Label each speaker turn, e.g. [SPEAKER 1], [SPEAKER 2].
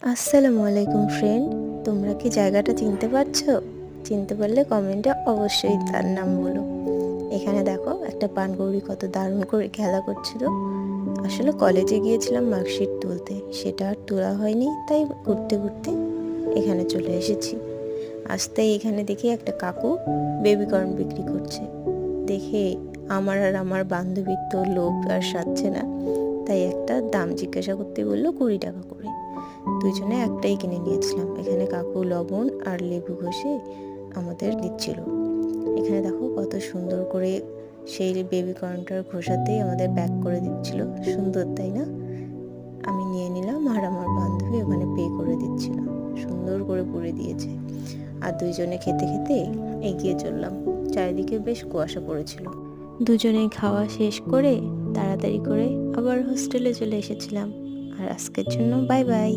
[SPEAKER 1] আসসালামু আলাইকুম ফ্রেন্ড, তোমরা কি জায়গাটা চিনতে পারছো? চিনতে পারলে কমেন্টে অবশ্যই তার নাম বলো। এখানে দেখো একটা পানকৌড়ি কত দারুণ করে খেলা করছিল। আসলে কলেজে গিয়েছিলাম মার্কশিট তুলতে, সেটা আর তোলা হয়নি, তাই ঘুরতে ঘুরতে এখানে চলে এসেছি। আসতেই এখানে দেখি একটা কাকু বেবিকর্ন বিক্রি করছে। দেখে আমার আর আমার বান্ধবীর তো লোভ আর সারছে না, তাই একটা দাম জিজ্ঞাসা করতে বললো 20 টাকা করে। দুইজনে একটাই কিনে নিয়েছিলাম। এখানে কাকু লবণ আর লেবু ঘষে আমাদের দিচ্ছিল। এখানে দেখো কত সুন্দর করে সেই বেবিকর্নটার ঘষাতেই আমাদের প্যাক করে দিচ্ছিল। সুন্দর তাই না? আমি নিয়ে নিলাম আর আমার বান্ধবী ওখানে পে করে দিচ্ছিল। সুন্দর করে পুড়ে দিয়েছে। আর দুইজনে খেতে খেতে এগিয়ে চললাম। চারিদিকে বেশ কুয়াশা পড়েছিল। দুজনেই খাওয়া শেষ করে তাড়াতাড়ি করে আবার হোস্টেলে চলে এসেছিলাম। আর আজকের জন্য বাই বাই।